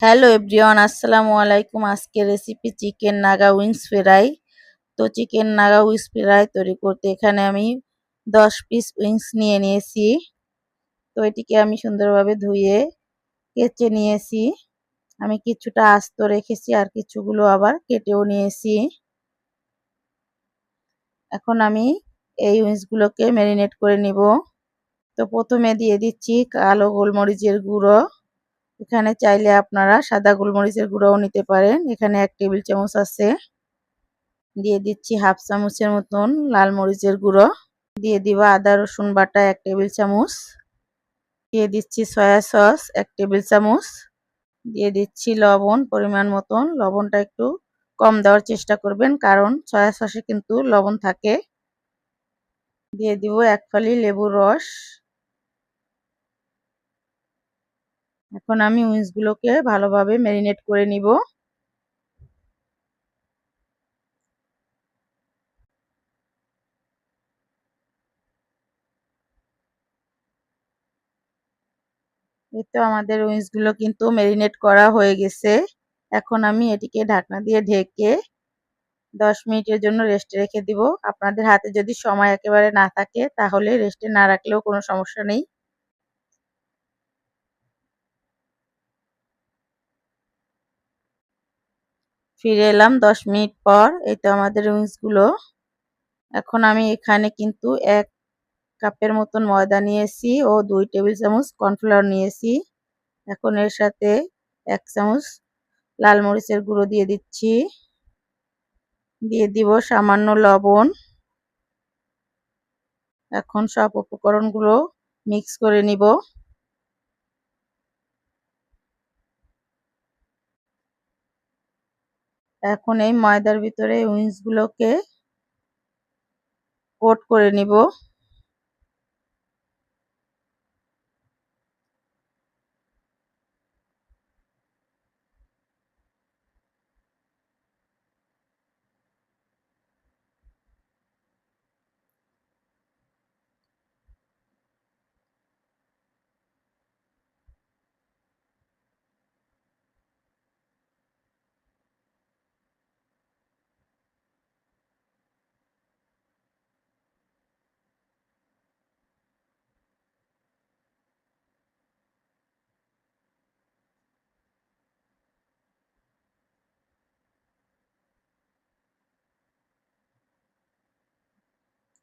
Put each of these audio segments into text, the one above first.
Hello everyone, আসসালামু আলাইকুম। আজকের recipe chicken Naga wings fry. তো চিকেন নাগা উইংস ফ্রাই তৈরি করতে এখানে আমি 10 পিস উইংস নিয়ে নিয়েছি। তো এটিকে আমি সুন্দরভাবে ধুয়ে কেচে নিয়েছি। আমি কিছুটা আস্ত রেখেছি আর কিছুগুলো আবার কেটেও নিয়েছি। এখন আমি এই উইংসগুলোকে ম্যারিনেট করে নিব। তো প্রথমে দিয়ে দিচ্ছি কালো গোলমরিচের গুঁড়ো। এখানে চাইলে আপনারা সাদা গোলমরিচের গুঁড়োও নিতে পারেন। এখানে 1 টেবিল চামচ আছে। দিয়ে দিচ্ছি হাফ চামচের মতন লাল মরিচের গুঁড়ো। দিয়ে দিব আদা রসুন বাটা 1 টেবিল চামচ। দিয়ে দিচ্ছি সয়া সস 1 টেবিল চামচ। দিয়ে দিচ্ছি লবণ পরিমাণ মতন। লবণটা একটু কম দেওয়ার চেষ্টা করবেন, কারণ সয়া সসে কিন্তু লবণ থাকে। দিয়ে দিব 1 ফালি লেবুর রস। এখন আমি উইংসগুলোকে ভালোভাবে ম্যারিনেট করে নিব। এই তো আমাদের উইংসগুলো কিন্তু ম্যারিনেট করা হয়ে গেছে। এখন আমি এটিকে ঢাকনা দিয়ে ঢেকে 10 মিনিটের জন্য রেস্টে রেখে দিব। আপনাদের হাতে যদি সময় একেবারে না থাকে তাহলে রেস্টে না রাখলেও কোনো সমস্যা নেই। ফিরে এলাম 10 মিনিট পর। এই তো আমাদের উইংসগুলো। এখন আমি এখানে কিন্তু 1 কাপের মতন ময়দা নিয়েছি ও 2 টেবিল চামচ কর্নফ্লাওয়ার নিয়েছি। এখন এর সাথে 1 চামচ লাল মরিচের গুঁড়ো দিয়ে দিচ্ছি। দিয়ে দিব সামান্য লবণ। এখন সব উপকরণগুলো মিক্স করে নিব। এখন এই ময়দার ভিতরে উইংসগুলোকে কোট করে নিব।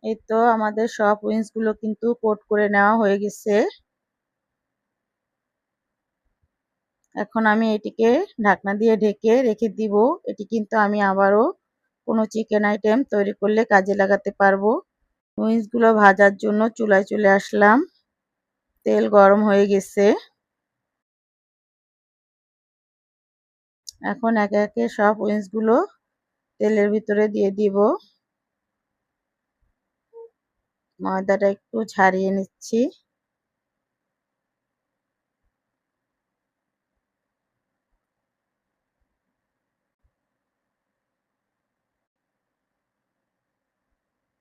এই তো আমাদের সব উইংসগুলো কিন্তু কোট করে নেওয়া হয়ে গেছে। এখন আমি এটিকে ঢাকনা দিয়ে ঢেকে রেখে দিব। এটি কিন্তু আমি আবারও কোনো চিকেন আইটেম তৈরি করলে কাজে লাগাতে পারবো। উইংসগুলো ভাজার জন্য চুলায় চলে আসলাম। তেল গরম হয়ে গেছে। এখন একে একে সব উইংসগুলো তেলের ভিতরে দিয়ে দিব। ময়দাটা একটু ছাড়িয়ে নিচ্ছি।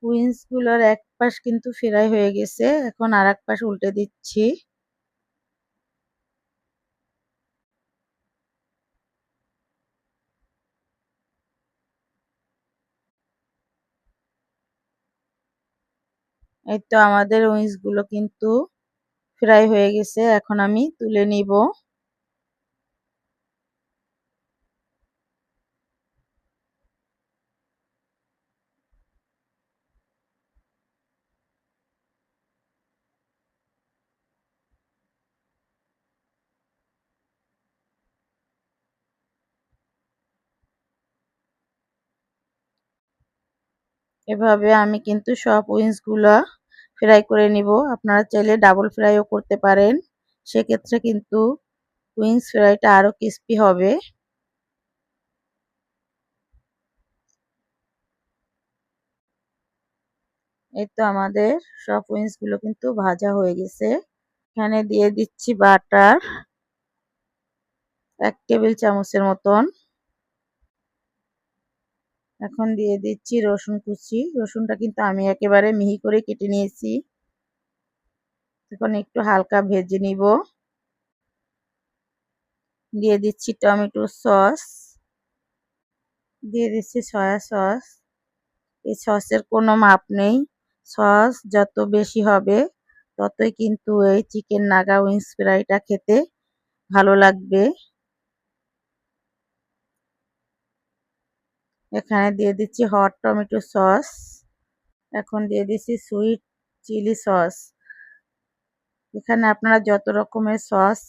উইংসগুলোর এক পাশ কিন্তু ফ্রাই হয়ে গেছে। এখন আরেক পাশ উল্টে দিচ্ছি। এই তো আমাদের উইংসগুলো কিন্তু ফ্রাই হয়ে গেছে। এখন আমি তুলে নিব। এভাবে আমি কিন্তু সব উইংসগুলো ফ্রাই করে নিব। আপনারা চাইলে ডাবল ফ্রাইও করতে পারেন। সেক্ষেত্রে কিন্তু উইংস ফ্রাইটা আরও ক্রিস্পি হবে। এই তো আমাদের সব উইংসগুলো কিন্তু ভাজা হয়ে গেছে। এখানে দিয়ে দিচ্ছি বাটার 1 টেবিল চামচের মতন। এখন দিয়ে দিচ্ছি রসুন কুচি। রসুনটা কিন্তু আমি একেবারে মিহি করে কেটে নিয়েছি। এখন একটু হালকা ভেজে নিব। দিয়ে দিচ্ছি টমেটো সস, দিয়ে দিচ্ছি সয়া সস। এই সসের কোনো মাপ নেই, সস যত বেশি হবে ততই কিন্তু এই চিকেন নাগা উইংস ফ্রাইটা খেতে ভালো লাগবে। এখানে দিয়ে দিচ্ছি হট টমেটো সস, এখন দিয়ে দিচ্ছি সুইট চিলি সস। এখানে আপনারা যত রকমের সস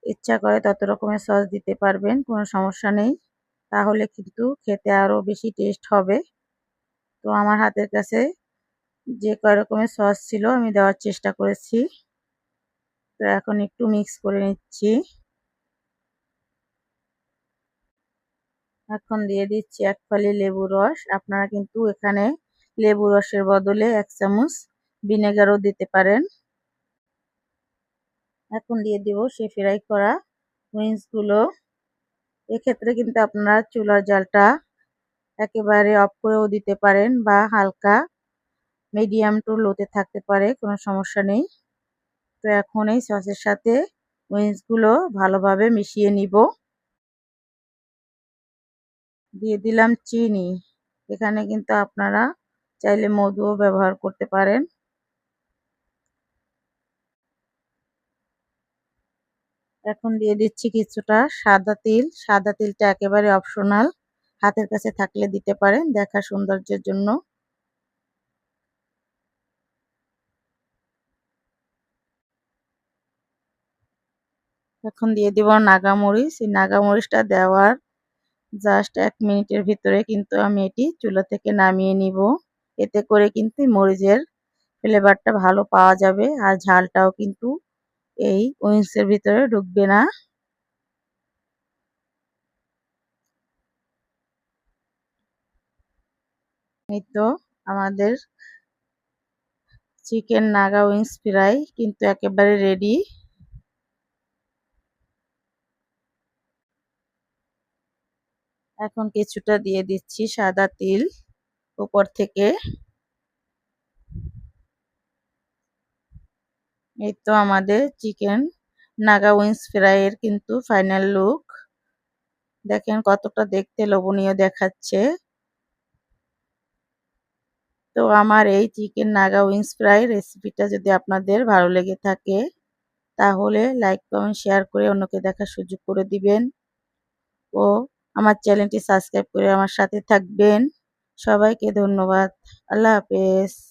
ইচ্ছা করে তত রকমের সস দিতে পারবেন, কোনো সমস্যা নেই। তাহলে কিন্তু খেতে আরও বেশি টেস্ট হবে। তো আমার হাতের কাছে যে কয় রকমের সস ছিল আমি দেওয়ার চেষ্টা করেছি। তো এখন একটু মিক্স করে নিচ্ছি। এখন দিয়ে দিচ্ছি 1 ফালি লেবুর রস। আপনারা কিন্তু এখানে লেবু রসের বদলে 1 চামচ ভিনেগারও দিতে পারেন। এখন দিয়ে দিব সেই ফ্রাই করা উইংসগুলো। এক্ষেত্রে কিন্তু আপনারা চুলার জালটা একেবারে অফ করেও দিতে পারেন বা হালকা মিডিয়াম টু লোতে থাকতে পারে, কোনো সমস্যা নেই। তো এখন এই সসের সাথে উইংসগুলো ভালোভাবে মিশিয়ে নিব। দিয়ে দিলাম চিনি। এখানে কিন্তু আপনারা চাইলে মধুও ব্যবহার করতে পারেন। এখন দিয়ে দিচ্ছি কিছুটা সাদা তিল। সাদা তিলটা একেবারে অপশনাল, হাতের কাছে থাকলে দিতে পারেন দেখার সৌন্দর্যের জন্য। এখন দিয়ে দিব নাগামরিচ। এই নাগামরিচটা দেওয়ার জাস্ট 1 মিনিটের ভিতরে কিন্তু আমি এটি চুলা থেকে নামিয়ে নিব। এতে করে কিন্তু মরিচের ফ্লেভারটা ভালো পাওয়া যাবে আর ঝালটাও কিন্তু এই উইংসের ভিতরে ঢুকবে না। এই তো আমাদের চিকেন নাগা উইংস ফ্রাই কিন্তু একেবারে রেডি। এখন কিছুটা দিয়ে দিচ্ছি সাদা তিল উপর থেকে। এই তো আমাদের চিকেন নাগা উইংস ফ্রাই এর কিন্তু ফাইনাল লুক। দেখেন কতটা দেখতে লোভনীয় দেখাচ্ছে। তো আমার এই চিকেন নাগা উইংস ফ্রাই রেসিপিটা যদি আপনাদের ভালো লেগে থাকে তাহলে লাইক কমেন্ট শেয়ার করে অন্যকে দেখার সুযোগ করে দিবেন ও আমার চ্যানেলটি সাবস্ক্রাইব করে আমার সাথে থাকবেন। সবাইকে ধন্যবাদ। আল্লাহ হাফেজ।